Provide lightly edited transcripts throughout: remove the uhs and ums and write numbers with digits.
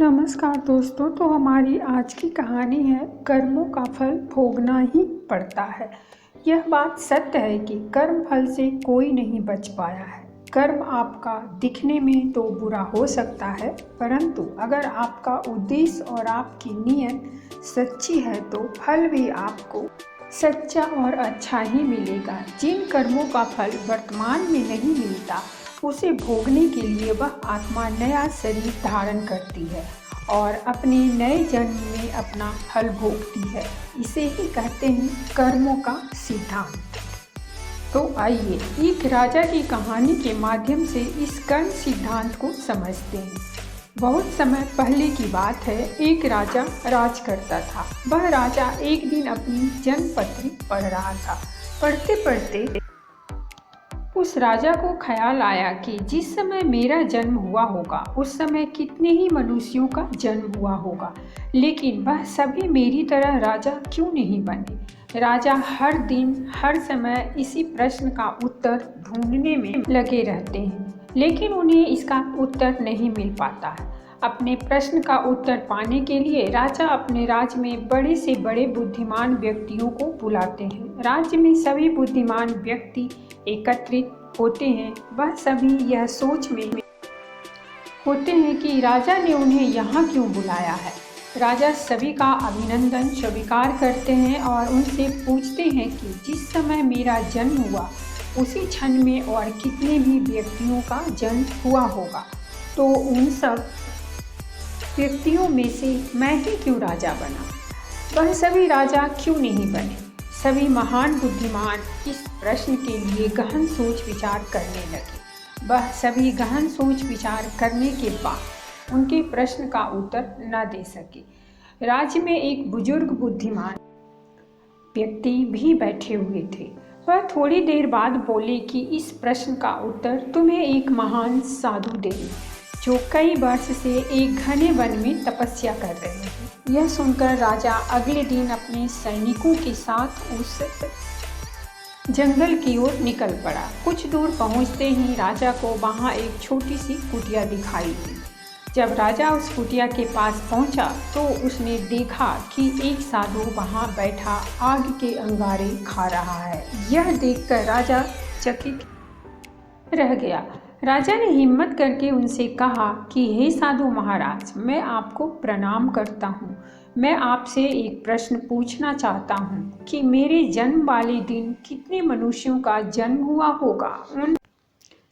नमस्कार दोस्तों। तो हमारी आज की कहानी है कर्मों का फल भोगना ही पड़ता है। यह बात सत्य है कि कर्म फल से कोई नहीं बच पाया है। कर्म आपका दिखने में तो बुरा हो सकता है, परंतु अगर आपका उद्देश्य और आपकी नीयत सच्ची है तो फल भी आपको सच्चा और अच्छा ही मिलेगा। जिन कर्मों का फल वर्तमान में नहीं मिलता, उसे भोगने के लिए वह आत्मा नया शरीर धारण करती है और अपने नए जन्म में अपना फल भोगती है। इसे ही कहते हैं कर्मों का सिद्धांत। तो आइए एक राजा की कहानी के माध्यम से इस कर्म सिद्धांत को समझते हैं। बहुत समय पहले की बात है, एक राजा राज करता था। वह राजा एक दिन अपनी जन्मपत्री पढ़ रहा था। पढ़ते पढ़ते उस राजा को ख्याल आया कि जिस समय मेरा जन्म हुआ होगा उस समय कितने ही मनुष्यों का जन्म हुआ होगा, लेकिन वह सभी मेरी तरह राजा क्यों नहीं बने। राजा हर दिन हर समय इसी प्रश्न का उत्तर ढूंढने में लगे रहते हैं, लेकिन उन्हें इसका उत्तर नहीं मिल पाता है। अपने प्रश्न का उत्तर पाने के लिए राजा अपने राज्य में बड़े से बड़े बुद्धिमान व्यक्तियों को बुलाते हैं। राज्य में सभी बुद्धिमान व्यक्ति एकत्रित होते हैं। वह सभी यह सोच में होते हैं कि राजा ने उन्हें यहाँ क्यों बुलाया है। राजा सभी का अभिनंदन स्वीकार करते हैं और उनसे पूछते हैं कि जिस समय मेरा जन्म हुआ उसी क्षण में और कितने भी व्यक्तियों का जन्म हुआ होगा, तो उन सब व्यक्तियों में से मैं ही क्यों राजा बना। वह सभी राजा क्यों नहीं बने। सभी महान बुद्धिमान इस प्रश्न के लिए गहन सोच विचार करने लगे। वह सभी गहन सोच विचार करने के बाद उनके प्रश्न का उत्तर न दे सके। राज्य में एक बुजुर्ग बुद्धिमान व्यक्ति भी बैठे हुए थे। वह थोड़ी देर बाद बोले कि इस प्रश्न का उत्तर तुम्हें एक महान साधु देंगे, जो कई वर्ष से एक घने वन में तपस्या कर रहे हैं। यह सुनकर राजा अगले दिन अपने सैनिकों के साथ उस जंगल की ओर निकल पड़ा। कुछ दूर पहुंचते ही राजा को वहां एक छोटी सी कुटिया दिखाई दी। जब राजा उस कुटिया के पास पहुंचा तो उसने देखा कि एक साधु वहां बैठा आग के अंगारे खा रहा है। यह देखकर राजा चकित रह गया। राजा ने हिम्मत करके उनसे कहा कि हे साधु महाराज, मैं आपको प्रणाम करता हूँ। मैं आपसे एक प्रश्न पूछना चाहता हूँ कि मेरे जन्म वाले दिन कितने मनुष्यों का जन्म हुआ होगा। उन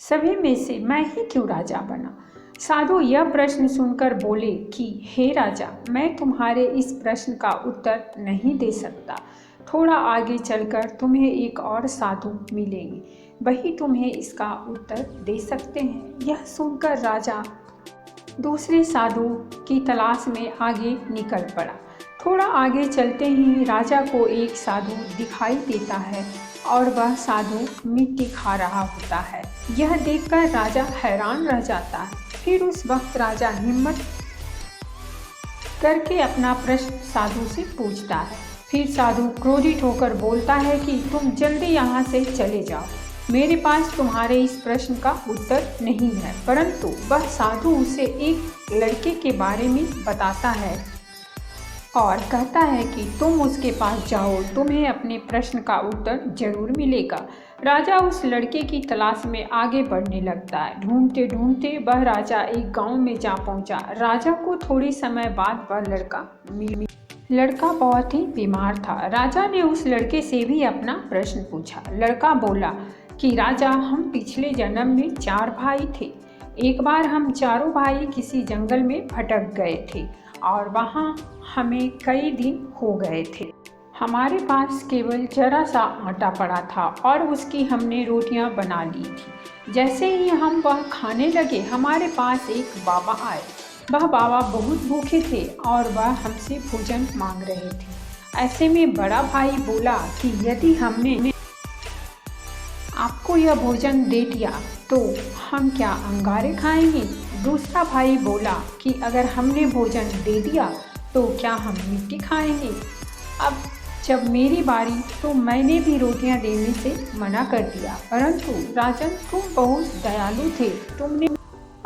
सभी में से मैं ही क्यों राजा बना। साधु यह प्रश्न सुनकर बोले कि हे राजा, मैं तुम्हारे इस प्रश्न का उत्तर नहीं दे सकता। थोड़ा आगे चलकर तुम्हें एक और साधु मिलेंगे, वही तुम्हें इसका उत्तर दे सकते हैं। यह सुनकर राजा दूसरे साधु की तलाश में आगे निकल पड़ा। थोड़ा आगे चलते ही राजा को एक साधु दिखाई देता है और वह साधु मिट्टी खा रहा होता है। यह देखकर राजा हैरान रह जाता है। फिर उस वक्त राजा हिम्मत करके अपना प्रश्न साधु से पूछता है। फिर साधु क्रोधित होकर बोलता है कि तुम जल्दी यहाँ से चले जाओ, मेरे पास तुम्हारे इस प्रश्न का उत्तर नहीं है। परंतु वह साधु उसे एक लड़के के बारे में बताता है और कहता है कि तुम उसके पास जाओ, तुम्हें अपने प्रश्न का उत्तर जरूर मिलेगा। राजा उस लड़के की तलाश में आगे बढ़ने लगता है। ढूंढते ढूंढते वह राजा एक गांव में जा पहुंचा। राजा को थोड़े समय बाद वह लड़का बहुत ही बीमार था। राजा ने उस लड़के से भी अपना प्रश्न पूछा। लड़का बोला कि राजा, हम पिछले जन्म में 4 भाई थे। एक बार हम चारों भाई किसी जंगल में भटक गए थे और वहाँ हमें कई दिन हो गए थे। हमारे पास केवल जरा सा आटा पड़ा था और उसकी हमने रोटियां बना ली थी। जैसे ही हम वह खाने लगे, हमारे पास एक बाबा आए। वह बाबा बहुत भूखे थे और वह हमसे भोजन मांग रहे थे। ऐसे में बड़ा भाई बोला कि यदि हमने आपको यह भोजन दे दिया तो हम क्या अंगारे खाएंगे। दूसरा भाई बोला कि अगर हमने भोजन दे दिया तो क्या हम मिट्टी खाएंगे। अब जब मेरी बारी तो मैंने भी रोटियां देने से मना कर दिया, परंतु राजन, तुम बहुत दयालु थे, तुमने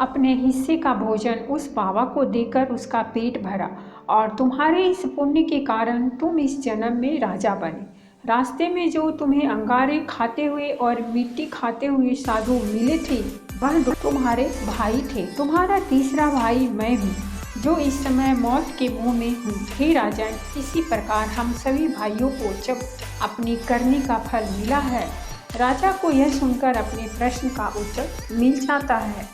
अपने हिस्से का भोजन उस बाबा को देकर उसका पेट भरा और तुम्हारे इस पुण्य के कारण तुम इस जन्म में राजा बने। रास्ते में जो तुम्हें अंगारे खाते हुए और मिट्टी खाते हुए साधु मिले थे वह दो तुम्हारे भाई थे। तुम्हारा तीसरा भाई मैं हूँ जो इस समय मौत के मुंह में हूँ। हे राजन, इसी प्रकार हम सभी भाइयों को जब अपनी करनी का फल मिला है, राजा को यह सुनकर अपने प्रश्न का उत्तर मिल जाता है।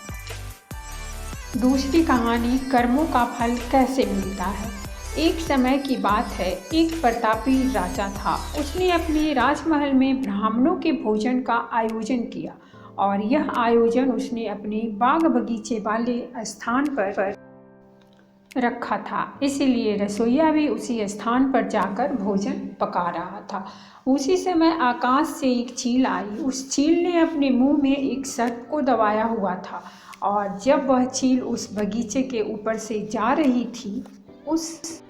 दूसरी कहानी, कर्मों का फल कैसे मिलता है। एक समय की बात है, एक प्रतापी राजा था। उसने अपने राजमहल में ब्राह्मणों के भोजन का आयोजन किया और यह आयोजन उसने अपने बाग बगीचे वाले स्थान पर रखा था। इसीलिए रसोइया भी उसी स्थान पर जाकर भोजन पका रहा था। उसी समय आकाश से एक चील आई। उस चील ने अपने मुंह में एक सर्प को दबाया हुआ था और जब वह चील उस बगीचे के ऊपर से जा रही थी, उस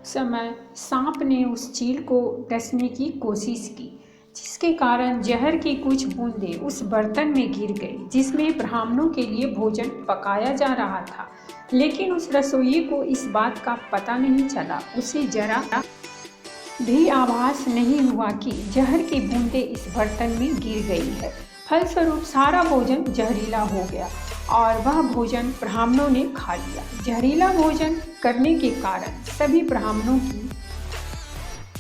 समय सांप ने उस चील को डसने की कोशिश की, जिसके कारण जहर की कुछ बूंदें उस बर्तन में गिर गई जिसमें ब्राह्मणों के लिए भोजन पकाया जा रहा था। लेकिन उस रसोइये को इस बात का पता नहीं चला। उसे जरा भी आभास नहीं हुआ कि जहर की बूंदें इस बर्तन में गिर गई है। फलस्वरूप सारा भोजन जहरीला हो गया और वह भोजन ब्राह्मणों ने खा लिया। जहरीला भोजन करने के कारण सभी ब्राह्मणों की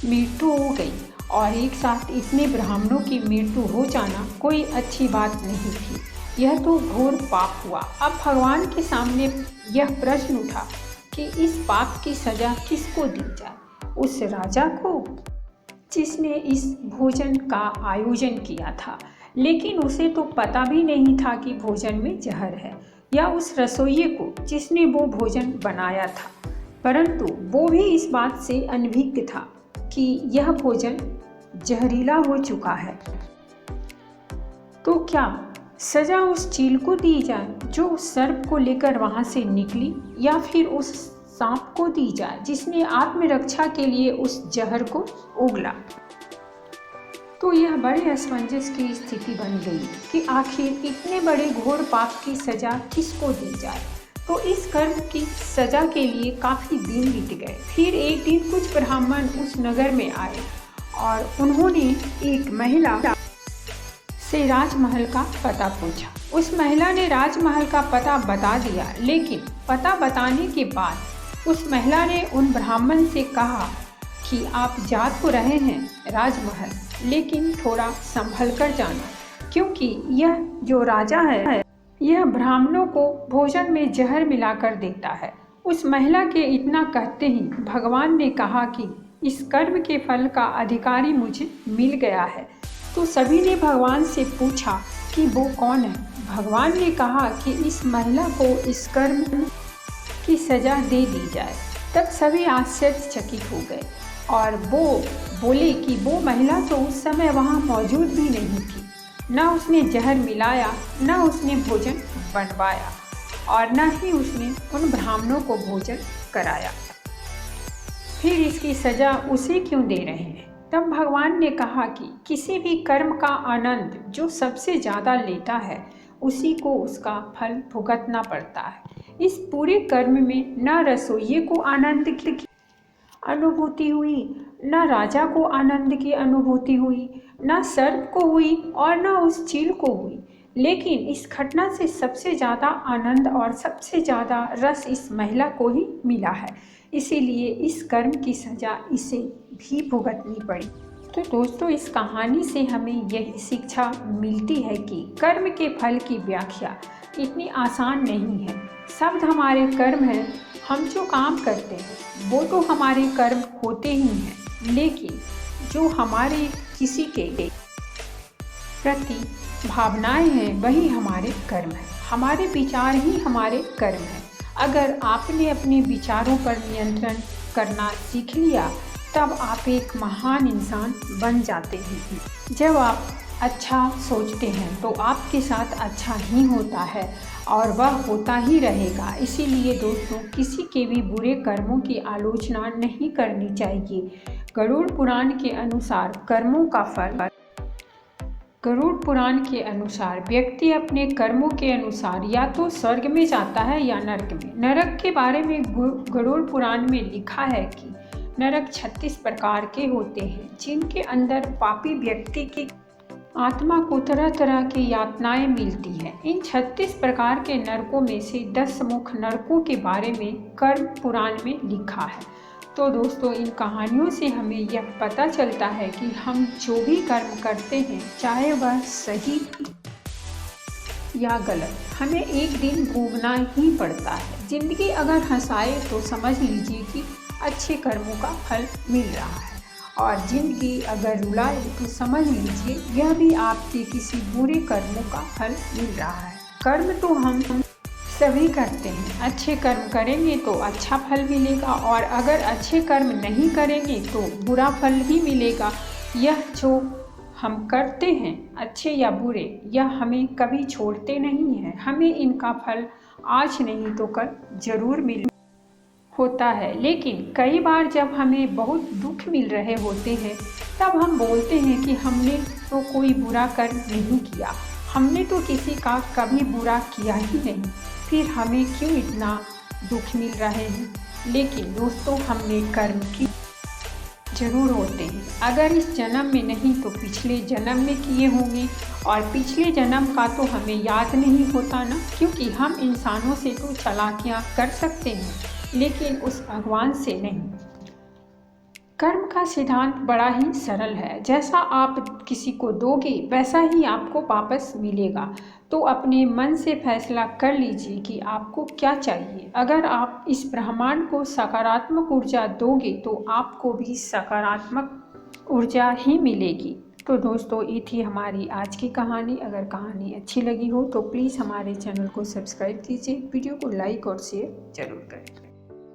मृत्यु हो गई और एक साथ इतने ब्राह्मणों की मृत्यु हो जाना कोई अच्छी बात नहीं थी। यह तो घोर पाप हुआ। अब भगवान के सामने यह प्रश्न उठा कि इस पाप की सजा किसको दी जाए। उस राजा को जिसने इस भोजन का आयोजन किया था, लेकिन उसे तो पता भी नहीं था कि भोजन में जहर है, या उस रसोइये को जिसने वो भोजन बनाया था, परंतु वो भी इस बात से अनभिज्ञ था कि यह भोजन जहरीला हो चुका है। तो क्या सजा उस चील को दी जाए जो उस सर्प को लेकर वहां से निकली, या फिर उस सांप को दी जाए जिसने आत्मरक्षा के लिए उस जहर को उगला। तो यह बड़े असमंजस की स्थिति बन गई कि आखिर इतने बड़े घोर पाप की सजा किसको दी जाए। तो इस कर्म की सजा के लिए काफ़ी दिन बीत गए। फिर एक दिन कुछ ब्राह्मण उस नगर में आए और उन्होंने एक महिला से राजमहल का पता पूछा। उस महिला ने राजमहल का पता बता दिया, लेकिन पता बताने के बाद उस महिला ने उन ब्राह्मण से कहा कि आप जा तो रहे हैं राजमहल, लेकिन थोड़ा संभल कर जाना, क्योंकि यह जो राजा है यह ब्राह्मणों को भोजन में जहर मिलाकर देता है। उस महिला के इतना कहते ही भगवान ने कहा कि इस कर्म के फल का अधिकारी मुझे मिल गया है। तो सभी ने भगवान से पूछा कि वो कौन है। भगवान ने कहा कि इस महिला को इस कर्म की सजा दे दी जाए। तब सभी आश्चर्यचकित हो गए और वो बोले कि वो महिला तो उस समय वहाँ मौजूद भी नहीं थी। न उसने जहर मिलाया, न उसने भोजन बनवाया और न ही उसने उन ब्राह्मणों को भोजन कराया। फिर इसकी सजा उसे क्यों दे रहे हैं। तब भगवान ने कहा कि किसी भी कर्म का आनंद जो सबसे ज़्यादा लेता है उसी को उसका फल भुगतना पड़ता है। इस पूरे कर्म में न रसोइये को आनंद की अनुभूति हुई, न राजा को आनंद की अनुभूति हुई, न सर्प को हुई और न उस चील को हुई। लेकिन इस घटना से सबसे ज़्यादा आनंद और सबसे ज़्यादा रस इस महिला को ही मिला है। इसीलिए इस कर्म की सज़ा इसे भी भुगतनी पड़ी। तो दोस्तों, इस कहानी से हमें यही शिक्षा मिलती है कि कर्म के फल की व्याख्या इतनी आसान नहीं है। शब्द हमारे कर्म हैं। हम जो काम करते हैं वो तो हमारे कर्म होते ही हैं, लेकिन जो हमारे किसी के प्रति भावनाएं हैं वही हमारे कर्म हैं। हमारे विचार ही हमारे कर्म हैं। अगर आपने अपने विचारों पर नियंत्रण करना सीख लिया तब आप एक महान इंसान बन जाते हैं। जब आप अच्छा सोचते हैं तो आपके साथ अच्छा ही होता है और वह होता ही रहेगा। इसीलिए दोस्तों, किसी के भी बुरे कर्मों की आलोचना नहीं करनी चाहिए। गरुड़ पुराण के अनुसार कर्मों का फल गरुड़ पुराण के अनुसार व्यक्ति अपने कर्मों के अनुसार या तो स्वर्ग में जाता है या नरक में। नरक के बारे में गरुड़ पुराण में लिखा है कि नरक 36 प्रकार के होते हैं, जिनके अंदर पापी व्यक्ति की आत्मा को तरह तरह की यातनाएं मिलती हैं। इन 36 प्रकार के नरकों में से 10 मुख्य नरकों के बारे में कर्म पुराण में लिखा है। तो दोस्तों, इन कहानियों से हमें यह पता चलता है कि हम जो भी कर्म करते हैं, चाहे वह सही या गलत, हमें एक दिन भोगना ही पड़ता है। जिंदगी अगर हंसाए तो समझ लीजिए कि अच्छे कर्मों का फल मिल रहा है, और जिंदगी अगर रुलाए तो समझ लीजिए यह भी आपके किसी बुरे कर्मों का फल मिल रहा है। कर्म तो हम सभी करते हैं। अच्छे कर्म करेंगे तो अच्छा फल मिलेगा, और अगर अच्छे कर्म नहीं करेंगे तो बुरा फल ही मिलेगा। यह जो हम करते हैं, अच्छे या बुरे, यह हमें कभी छोड़ते नहीं हैं। हमें इनका फल आज नहीं तो कल जरूर मिल होता है। लेकिन कई बार जब हमें बहुत दुख मिल रहे होते हैं, तब हम बोलते हैं कि हमने तो कोई बुरा कर्म नहीं किया, हमने तो किसी का कभी बुरा किया ही नहीं, फिर हमें क्यों इतना दुख मिल रहे हैं। लेकिन दोस्तों, हमने कर्म की जरूर होते हैं। अगर इस जन्म में नहीं तो पिछले जन्म में किए होंगे, और पिछले जन्म का तो हमें याद नहीं होता ना, क्योंकि हम इंसानों से तो चालाकियाँ कर सकते हैं, लेकिन उस भगवान से नहीं। कर्म का सिद्धांत बड़ा ही सरल है। जैसा आप किसी को दोगे वैसा ही आपको वापस मिलेगा। तो अपने मन से फैसला कर लीजिए कि आपको क्या चाहिए। अगर आप इस ब्रह्मांड को सकारात्मक ऊर्जा दोगे तो आपको भी सकारात्मक ऊर्जा ही मिलेगी। तो दोस्तों, ये थी हमारी आज की कहानी। अगर कहानी अच्छी लगी हो तो प्लीज़ हमारे चैनल को सब्सक्राइब कीजिए, वीडियो को लाइक और शेयर जरूर करें।